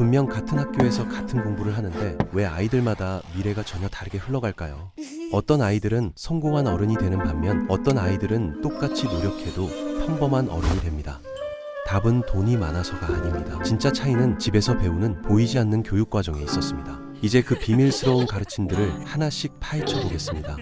분명 같은 학교에서 같은 공부를 하는데 왜 아이들마다 미래가 전혀 다르게 흘러갈까요? 어떤 아이들은 성공한 어른이 되는 반면 어떤 아이들은 똑같이 노력해도 평범한 어른이 됩니다. 답은 돈이 많아서가 아닙니다. 진짜 차이는 집에서 배우는 보이지 않는 교육 과정에 있었습니다. 이제 그 비밀스러운 가르침들을 하나씩 파헤쳐 보겠습니다.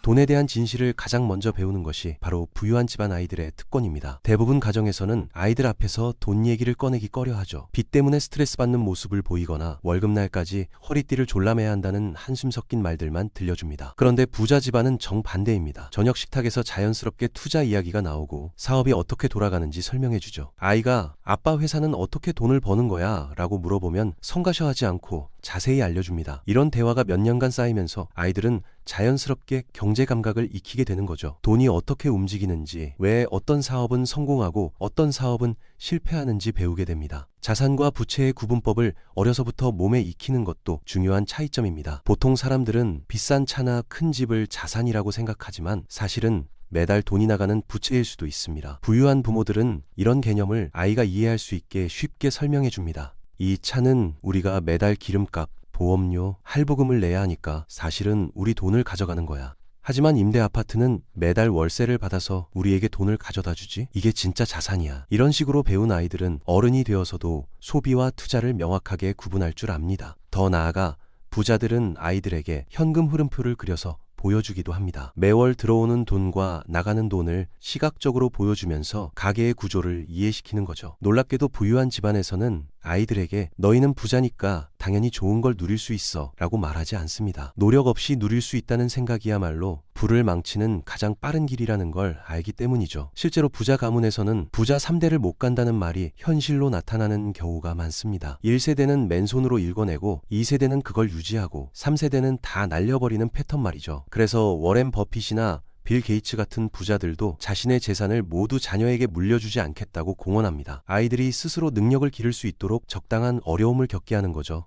돈에 대한 진실을 가장 먼저 배우는 것이 바로 부유한 집안 아이들의 특권입니다. 대부분 가정에서는 아이들 앞에서 돈 얘기를 꺼내기 꺼려하죠. 빚 때문에 스트레스 받는 모습을 보이거나 월급날까지 허리띠를 졸라매야 한다는 한숨 섞인 말들만 들려줍니다. 그런데 부자 집안은 정반대입니다. 저녁 식탁에서 자연스럽게 투자 이야기가 나오고 사업이 어떻게 돌아가는지 설명해주죠. 아이가 아빠 회사는 어떻게 돈을 버는 거야? 라고 물어보면 성가셔하지 않고 자세히 알려줍니다. 이런 대화가 몇 년간 쌓이면서 아이들은 자연스럽게 경제 감각을 익히게 되는 거죠. 돈이 어떻게 움직이는지, 왜 어떤 사업은 성공하고 어떤 사업은 실패하는지 배우게 됩니다. 자산과 부채의 구분법을 어려서부터 몸에 익히는 것도 중요한 차이점입니다. 보통 사람들은 비싼 차나 큰 집을 자산이라고 생각하지만 사실은 매달 돈이 나가는 부채일 수도 있습니다. 부유한 부모들은 이런 개념을 아이가 이해할 수 있게 쉽게 설명해 줍니다. 이 차는 우리가 매달 기름값, 보험료, 할부금을 내야 하니까 사실은 우리 돈을 가져가는 거야. 하지만 임대 아파트는 매달 월세를 받아서 우리에게 돈을 가져다 주지? 이게 진짜 자산이야. 이런 식으로 배운 아이들은 어른이 되어서도 소비와 투자를 명확하게 구분할 줄 압니다. 더 나아가 부자들은 아이들에게 현금 흐름표를 그려서 보여주기도 합니다. 매월 들어오는 돈과 나가는 돈을 시각적으로 보여주면서 가계의 구조를 이해시키는 거죠. 놀랍게도 부유한 집안에서는 아이들에게 너희는 부자니까 당연히 좋은 걸 누릴 수 있어 라고 말하지 않습니다. 노력 없이 누릴 수 있다는 생각이야말로 부를 망치는 가장 빠른 길이라는 걸 알기 때문이죠. 실제로 부자 가문에서는 부자 3대를 못 간다는 말이 현실로 나타나는 경우가 많습니다. 1세대는 맨손으로 읽어내고 2세대는 그걸 유지하고 3세대는 다 날려버리는 패턴 말이죠. 그래서 워렌 버핏이나 빌 게이츠 같은 부자들도 자신의 재산을 모두 자녀에게 물려주지 않겠다고 공언합니다. 아이들이 스스로 능력을 기를 수 있도록 적당한 어려움을 겪게 하는 거죠.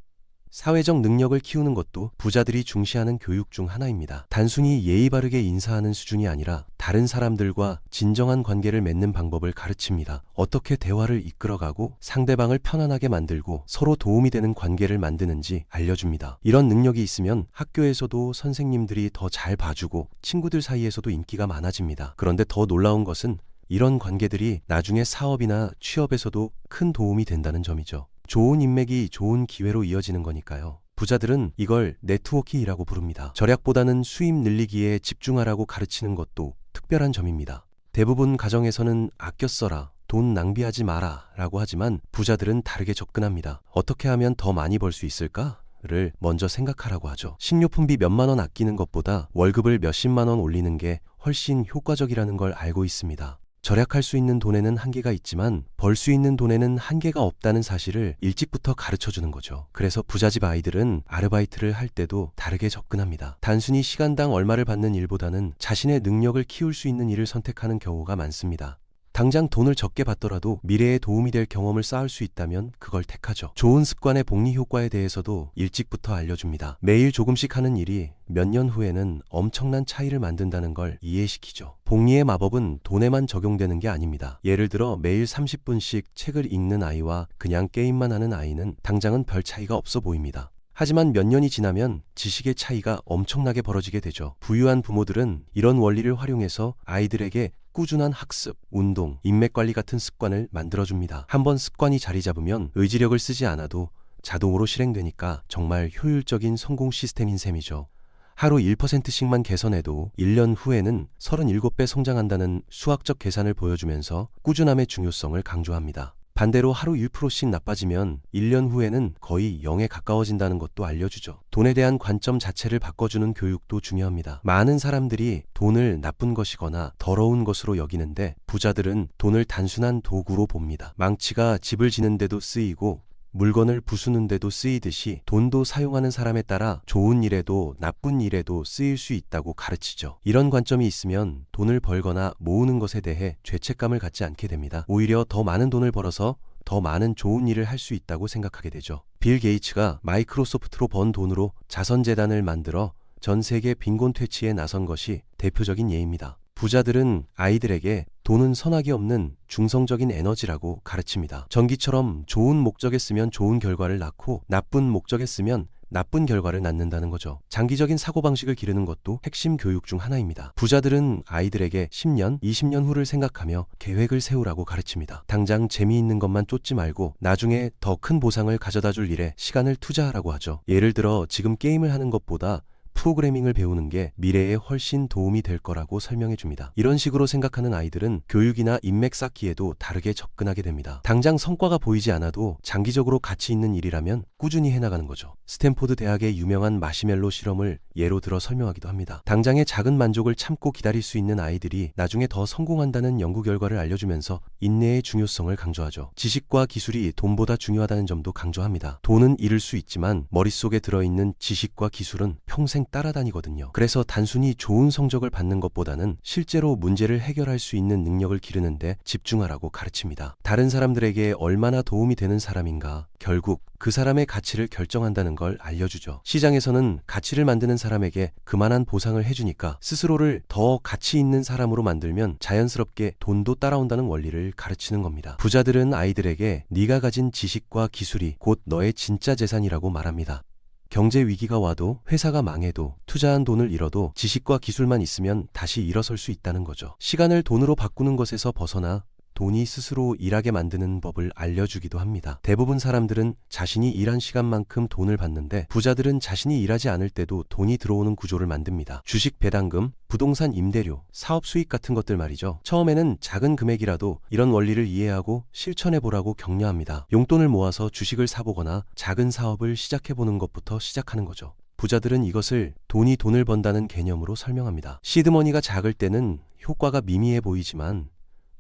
사회적 능력을 키우는 것도 부자들이 중시하는 교육 중 하나입니다. 단순히 예의 바르게 인사하는 수준이 아니라 다른 사람들과 진정한 관계를 맺는 방법을 가르칩니다. 어떻게 대화를 이끌어가고 상대방을 편안하게 만들고 서로 도움이 되는 관계를 만드는지 알려줍니다. 이런 능력이 있으면 학교에서도 선생님들이 더 잘 봐주고 친구들 사이에서도 인기가 많아집니다. 그런데 더 놀라운 것은 이런 관계들이 나중에 사업이나 취업에서도 큰 도움이 된다는 점이죠. 좋은 인맥이 좋은 기회로 이어지는 거니까요. 부자들은 이걸 네트워킹이라고 부릅니다. 절약보다는 수입 늘리기에 집중하라고 가르치는 것도 특별한 점입니다. 대부분 가정에서는 아껴 써라, 돈 낭비하지 마라 라고 하지만 부자들은 다르게 접근합니다. 어떻게 하면 더 많이 벌 수 있을까? 를 먼저 생각하라고 하죠. 식료품비 몇만 원 아끼는 것보다 월급을 몇십만 원 올리는 게 훨씬 효과적이라는 걸 알고 있습니다. 절약할 수 있는 돈에는 한계가 있지만 벌 수 있는 돈에는 한계가 없다는 사실을 일찍부터 가르쳐주는 거죠. 그래서 부잣집 아이들은 아르바이트를 할 때도 다르게 접근합니다. 단순히 시간당 얼마를 받는 일보다는 자신의 능력을 키울 수 있는 일을 선택하는 경우가 많습니다. 당장 돈을 적게 받더라도 미래에 도움이 될 경험을 쌓을 수 있다면 그걸 택하죠. 좋은 습관의 복리 효과에 대해서도 일찍부터 알려줍니다. 매일 조금씩 하는 일이 몇 년 후에는 엄청난 차이를 만든다는 걸 이해시키죠. 복리의 마법은 돈에만 적용되는 게 아닙니다. 예를 들어 매일 30분씩 책을 읽는 아이와 그냥 게임만 하는 아이는 당장은 별 차이가 없어 보입니다. 하지만 몇 년이 지나면 지식의 차이가 엄청나게 벌어지게 되죠. 부유한 부모들은 이런 원리를 활용해서 아이들에게 꾸준한 학습, 운동, 인맥 관리 같은 습관을 만들어줍니다. 한번 습관이 자리 잡으면 의지력을 쓰지 않아도 자동으로 실행되니까 정말 효율적인 성공 시스템인 셈이죠. 하루 1%씩만 개선해도 1년 후에는 37배 성장한다는 수학적 계산을 보여주면서 꾸준함의 중요성을 강조합니다. 반대로 하루 1%씩 나빠지면 1년 후에는 거의 0에 가까워진다는 것도 알려주죠. 돈에 대한 관점 자체를 바꿔주는 교육도 중요합니다. 많은 사람들이 돈을 나쁜 것이거나 더러운 것으로 여기는데 부자들은 돈을 단순한 도구로 봅니다. 망치가 집을 지는데도 쓰이고 물건을 부수는데도 쓰이듯이 돈도 사용하는 사람에 따라 좋은 일에도 나쁜 일에도 쓰일 수 있다고 가르치죠. 이런 관점이 있으면 돈을 벌거나 모으는 것에 대해 죄책감을 갖지 않게 됩니다. 오히려 더 많은 돈을 벌어서 더 많은 좋은 일을 할 수 있다고 생각하게 되죠. 빌 게이츠가 마이크로소프트로 번 돈으로 자선재단을 만들어 전 세계 빈곤 퇴치에 나선 것이 대표적인 예입니다. 부자들은 아이들에게 돈은 선악이 없는 중성적인 에너지라고 가르칩니다. 전기처럼 좋은 목적에 쓰면 좋은 결과를 낳고 나쁜 목적에 쓰면 나쁜 결과를 낳는다는 거죠. 장기적인 사고방식을 기르는 것도 핵심 교육 중 하나입니다. 부자들은 아이들에게 10년, 20년 후를 생각하며 계획을 세우라고 가르칩니다. 당장 재미있는 것만 쫓지 말고 나중에 더 큰 보상을 가져다 줄 일에 시간을 투자하라고 하죠. 예를 들어 지금 게임을 하는 것보다 프로그래밍을 배우는 게 미래에 훨씬 도움이 될 거라고 설명해 줍니다. 이런 식으로 생각하는 아이들은 교육이나 인맥 쌓기에도 다르게 접근하게 됩니다. 당장 성과가 보이지 않아도 장기적으로 가치 있는 일이라면 꾸준히 해나가는 거죠. 스탠포드 대학의 유명한 마시멜로 실험을 예로 들어 설명하기도 합니다. 당장의 작은 만족을 참고 기다릴 수 있는 아이들이 나중에 더 성공한다는 연구 결과를 알려주면서 인내의 중요성을 강조하죠. 지식과 기술이 돈보다 중요하다는 점도 강조합니다. 돈은 잃을 수 있지만 머릿속에 들어있는 지식과 기술은 평생 따라다니거든요. 그래서 단순히 좋은 성적을 받는 것보다는 실제로 문제를 해결할 수 있는 능력을 기르는데 집중하라고 가르칩니다. 다른 사람들에게 얼마나 도움이 되는 사람인가, 결국 그 사람의 가치를 결정한다는 걸 알려주죠. 시장에서는 가치를 만드는 사람에게 그만한 보상을 해주니까 스스로를 더 가치 있는 사람으로 만들면 자연스럽게 돈도 따라온다는 원리를 가르치는 겁니다. 부자들은 아이들에게 네가 가진 지식과 기술이 곧 너의 진짜 재산이라고 말합니다. 경제 위기가 와도 회사가 망해도 투자한 돈을 잃어도 지식과 기술만 있으면 다시 일어설 수 있다는 거죠. 시간을 돈으로 바꾸는 것에서 벗어나 돈이 스스로 일하게 만드는 법을 알려주기도 합니다. 대부분 사람들은 자신이 일한 시간만큼 돈을 받는데 부자들은 자신이 일하지 않을 때도 돈이 들어오는 구조를 만듭니다. 주식 배당금, 부동산 임대료, 사업 수익 같은 것들 말이죠. 처음에는 작은 금액이라도 이런 원리를 이해하고 실천해보라고 격려합니다. 용돈을 모아서 주식을 사보거나 작은 사업을 시작해보는 것부터 시작하는 거죠. 부자들은 이것을 돈이 돈을 번다는 개념으로 설명합니다. 시드머니가 작을 때는 효과가 미미해 보이지만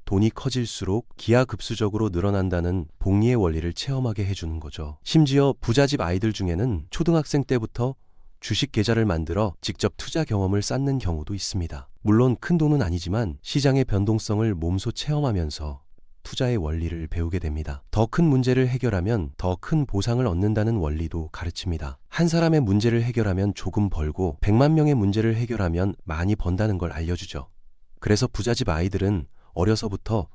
돈이 커질수록 기하급수적으로 늘어난다는 복리의 원리를 체험하게 해주는 거죠. 심지어 부자집 아이들 중에는 초등학생 때부터 주식 계좌를 만들어 직접 투자 경험을 쌓는 경우도 있습니다. 물론 큰 돈은 아니지만 시장의 변동성을 몸소 체험하면서 투자의 원리를 배우게 됩니다. 더 큰 문제를 해결하면 더 큰 보상을 얻는다는 원리도 가르칩니다. 한 사람의 문제를 해결하면 조금 벌고 100만 명의 문제를 해결하면 많이 번다는 걸 알려주죠. 그래서 부자집 아이들은 어려서부터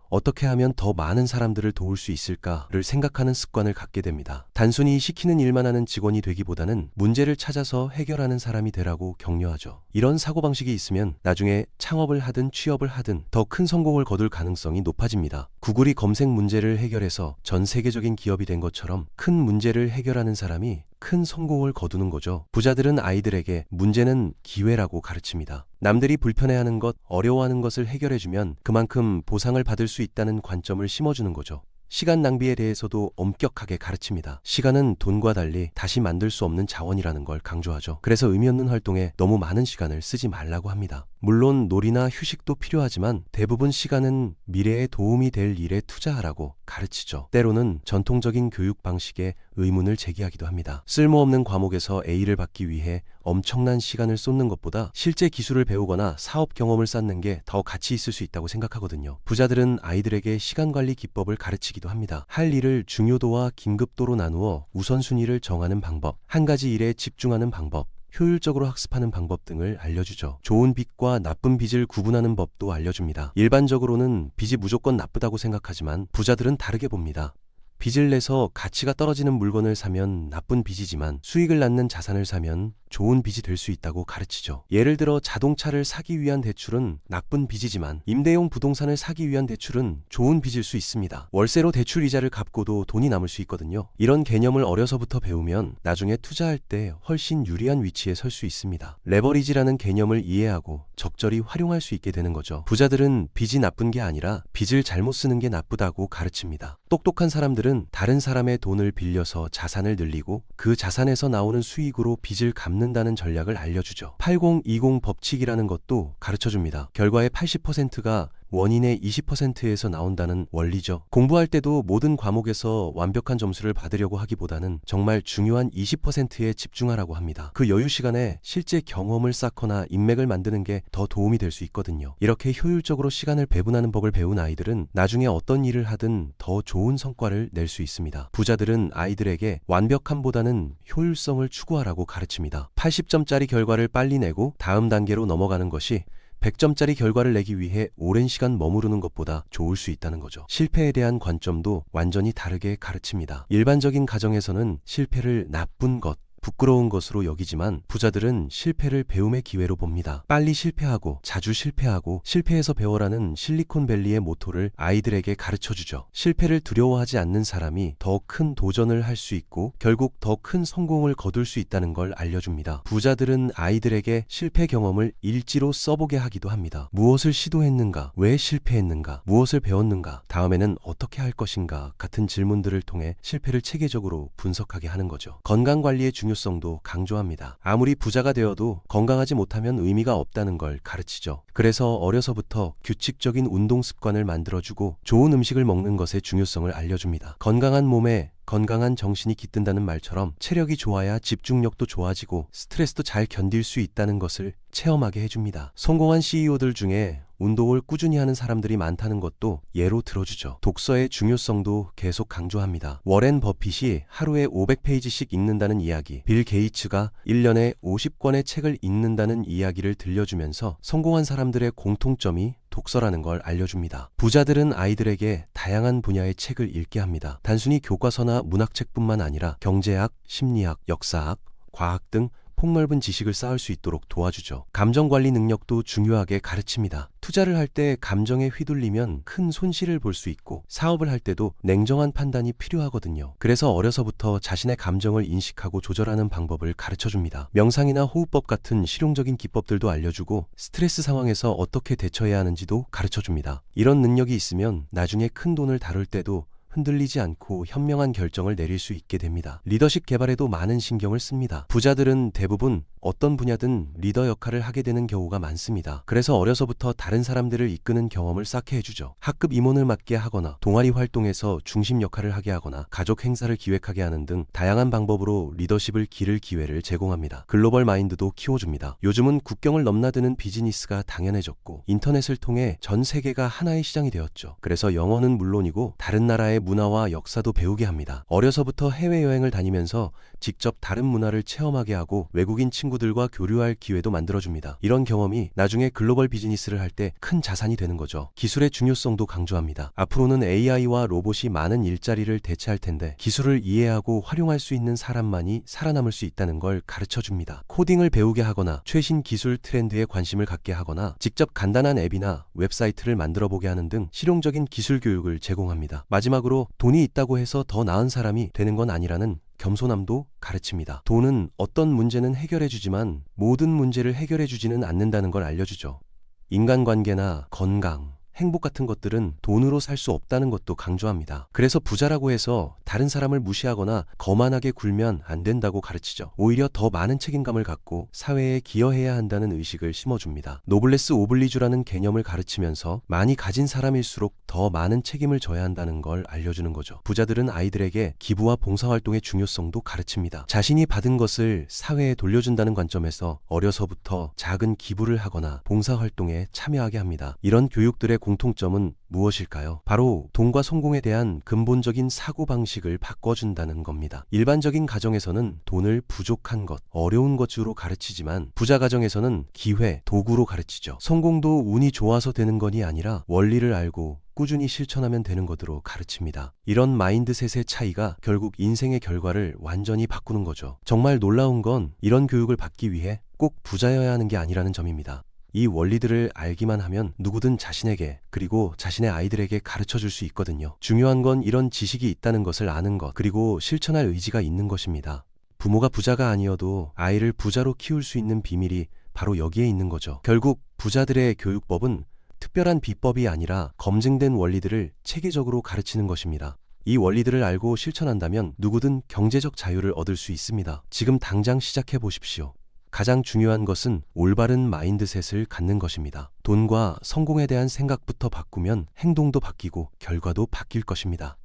어떻게 하면 더 많은 사람들을 도울 수 있을까를 생각하는 습관을 갖게 됩니다. 단순히 시키는 일만 하는 직원이 되기보다는 문제를 찾아서 해결하는 사람이 되라고 격려하죠. 이런 사고방식이 있으면 나중에 창업을 하든 취업을 하든 더 큰 성공을 거둘 가능성이 높아집니다. 구글이 검색 문제를 해결해서 전 세계적인 기업이 된 것처럼 큰 문제를 해결하는 사람이 큰 성공을 거두는 거죠. 부자들은 아이들에게 문제는 기회라고 가르칩니다. 남들이 불편해하는 것, 어려워하는 것을 해결해주면 그만큼 보상을 받을 수 있다는 관점을 심어주는 거죠. 시간 낭비에 대해서도 엄격하게 가르칩니다. 시간은 돈과 달리 다시 만들 수 없는 자원이라는 걸 강조하죠. 그래서 의미 없는 활동에 너무 많은 시간을 쓰지 말라고 합니다. 물론 놀이나 휴식도 필요하지만 대부분 시간은 미래에 도움이 될 일에 투자하라고 가르치죠. 때로는 전통적인 교육 방식에 의문을 제기하기도 합니다. 쓸모없는 과목에서 A를 받기 위해 엄청난 시간을 쏟는 것보다 실제 기술을 배우거나 사업 경험을 쌓는 게 더 가치 있을 수 있다고 생각하거든요. 부자들은 아이들에게 시간 관리 기법을 가르치기도 합니다. 할 일을 중요도와 긴급도로 나누어 우선순위를 정하는 방법, 한 가지 일에 집중하는 방법, 효율적으로 학습하는 방법 등을 알려주죠. 좋은 빚과 나쁜 빚을 구분하는 법도 알려줍니다. 일반적으로는 빚이 무조건 나쁘다고 생각하지만 부자들은 다르게 봅니다. 빚을 내서 가치가 떨어지는 물건을 사면 나쁜 빚이지만 수익을 낳는 자산을 사면 좋은 빚이 될 수 있다고 가르치죠. 예를 들어 자동차를 사기 위한 대출은 나쁜 빚이지만 임대용 부동산을 사기 위한 대출은 좋은 빚일 수 있습니다. 월세로 대출 이자를 갚고도 돈이 남을 수 있거든요. 이런 개념을 어려서부터 배우면 나중에 투자할 때 훨씬 유리한 위치에 설 수 있습니다. 레버리지라는 개념을 이해하고 적절히 활용할 수 있게 되는 거죠. 부자들은 빚이 나쁜 게 아니라 빚을 잘못 쓰는 게 나쁘다고 가르칩니다. 똑똑한 사람들은 다른 사람의 돈을 빌려서 자산을 늘리고 그 자산에서 나오는 수익으로 빚을 갚는다는 전략을 알려주죠. 80-20 법칙이라는 것도 가르쳐줍니다. 결과의 80%가 원인의 20%에서 나온다는 원리죠. 공부할 때도 모든 과목에서 완벽한 점수를 받으려고 하기보다는 정말 중요한 20%에 집중하라고 합니다. 그 여유 시간에 실제 경험을 쌓거나 인맥을 만드는 게 더 도움이 될 수 있거든요. 이렇게 효율적으로 시간을 배분하는 법을 배운 아이들은 나중에 어떤 일을 하든 더 좋은 성과를 낼 수 있습니다. 부자들은 아이들에게 완벽함보다는 효율성을 추구하라고 가르칩니다. 80점짜리 결과를 빨리 내고 다음 단계로 넘어가는 것이 100점짜리 결과를 내기 위해 오랜 시간 머무르는 것보다 좋을 수 있다는 거죠. 실패에 대한 관점도 완전히 다르게 가르칩니다. 일반적인 가정에서는 실패를 나쁜 것, 부끄러운 것으로 여기지만 부자들은 실패를 배움의 기회로 봅니다. 빨리 실패하고 자주 실패하고 실패에서 배워라는 실리콘밸리의 모토를 아이들에게 가르쳐주죠. 실패를 두려워하지 않는 사람이 더 큰 도전을 할 수 있고 결국 더 큰 성공을 거둘 수 있다는 걸 알려줍니다. 부자들은 아이들에게 실패 경험을 일지로 써보게 하기도 합니다. 무엇을 시도했는가, 왜 실패했는가, 무엇을 배웠는가, 다음에는 어떻게 할 것인가 같은 질문들을 통해 실패를 체계적으로 분석하게 하는 거죠. 건강관리의 중요성도 강조합니다. 아무리 부자가 되어도 건강하지 못하면 의미가 없다는 걸 가르치죠. 그래서 어려서부터 규칙적인 운동 습관을 만들어주고 좋은 음식을 먹는 것의 중요성을 알려줍니다. 건강한 몸에 건강한 정신이 깃든다는 말처럼 체력이 좋아야 집중력도 좋아지고 스트레스도 잘 견딜 수 있다는 것을 체험하게 해줍니다. 성공한 CEO들 중에 운동을 꾸준히 하는 사람들이 많다는 것도 예로 들어주죠. 독서의 중요성도 계속 강조합니다. 워렌 버핏이 하루에 500페이지씩 읽는다는 이야기, 빌 게이츠가 1년에 50권의 책을 읽는다는 이야기를 들려주면서 성공한 사람들의 공통점이 독서라는 걸 알려줍니다. 부자들은 아이들에게 다양한 분야의 책을 읽게 합니다. 단순히 교과서나 문학책뿐만 아니라 경제학, 심리학, 역사학, 과학 등 폭넓은 지식을 쌓을 수 있도록 도와주죠. 감정관리 능력도 중요하게 가르칩니다. 투자를 할 때 감정에 휘둘리면 큰 손실을 볼 수 있고 사업을 할 때도 냉정한 판단이 필요하거든요. 그래서 어려서부터 자신의 감정을 인식하고 조절하는 방법을 가르쳐줍니다. 명상이나 호흡법 같은 실용적인 기법들도 알려주고 스트레스 상황에서 어떻게 대처해야 하는지도 가르쳐줍니다. 이런 능력이 있으면 나중에 큰 돈을 다룰 때도 흔들리지 않고 현명한 결정을 내릴 수 있게 됩니다. 리더십 개발에도 많은 신경을 씁니다. 부자들은 대부분 어떤 분야든 리더 역할을 하게 되는 경우가 많습니다. 그래서 어려서부터 다른 사람들을 이끄는 경험을 쌓게 해주죠. 학급 임원을 맡게 하거나 동아리 활동에서 중심 역할을 하게 하거나 가족 행사를 기획하게 하는 등 다양한 방법으로 리더십을 기를 기회를 제공합니다. 글로벌 마인드도 키워줍니다. 요즘은 국경을 넘나드는 비즈니스가 당연해졌고 인터넷을 통해 전 세계가 하나의 시장이 되었죠. 그래서 영어는 물론이고 다른 나라의 문화와 역사도 배우게 합니다. 어려서부터 해외여행을 다니면서 직접 다른 문화를 체험하게 하고 외국인 친구들과 교류할 기회도 만들어줍니다. 이런 경험이 나중에 글로벌 비즈니스를 할 때 큰 자산이 되는 거죠. 기술의 중요성도 강조합니다. 앞으로는 AI와 로봇이 많은 일자리를 대체할 텐데 기술을 이해하고 활용할 수 있는 사람만이 살아남을 수 있다는 걸 가르쳐줍니다. 코딩을 배우게 하거나 최신 기술 트렌드에 관심을 갖게 하거나 직접 간단한 앱이나 웹사이트를 만들어 보게 하는 등 실용적인 기술 교육을 제공합니다. 마지막으로 돈이 있다고 해서 더 나은 사람이 되는 건 아니라는 겸손함도 가르칩니다. 돈은 어떤 문제는 해결해주지만 모든 문제를 해결해주지는 않는다는 걸 알려주죠. 인간관계나 건강, 행복 같은 것들은 돈으로 살 수 없다는 것도 강조합니다. 그래서 부자라고 해서 다른 사람을 무시하거나 거만하게 굴면 안 된다고 가르치죠. 오히려 더 많은 책임감을 갖고 사회에 기여해야 한다는 의식을 심어줍니다. 노블레스 오블리주라는 개념을 가르치면서 많이 가진 사람일수록 더 많은 책임을 져야 한다는 걸 알려주는 거죠. 부자들은 아이들에게 기부와 봉사활동의 중요성도 가르칩니다. 자신이 받은 것을 사회에 돌려준다는 관점에서 어려서부터 작은 기부를 하거나 봉사활동에 참여하게 합니다. 이런 교육들의 공통점은 무엇일까요? 바로 돈과 성공에 대한 근본적인 사고방식을 바꿔준다는 겁니다. 일반적인 가정에서는 돈을 부족한 것, 어려운 것으로 가르치지만 부자 가정에서는 기회, 도구로 가르치죠. 성공도 운이 좋아서 되는 것이 아니라 원리를 알고 꾸준히 실천하면 되는 것으로 가르칩니다. 이런 마인드셋의 차이가 결국 인생의 결과를 완전히 바꾸는 거죠. 정말 놀라운 건 이런 교육을 받기 위해 꼭 부자여야 하는 게 아니라는 점입니다. 이 원리들을 알기만 하면 누구든 자신에게 그리고 자신의 아이들에게 가르쳐 줄 수 있거든요. 중요한 건 이런 지식이 있다는 것을 아는 것, 그리고 실천할 의지가 있는 것입니다. 부모가 부자가 아니어도 아이를 부자로 키울 수 있는 비밀이 바로 여기에 있는 거죠. 결국 부자들의 교육법은 특별한 비법이 아니라 검증된 원리들을 체계적으로 가르치는 것입니다. 이 원리들을 알고 실천한다면 누구든 경제적 자유를 얻을 수 있습니다. 지금 당장 시작해 보십시오. 가장 중요한 것은 올바른 마인드셋을 갖는 것입니다. 돈과 성공에 대한 생각부터 바꾸면 행동도 바뀌고 결과도 바뀔 것입니다.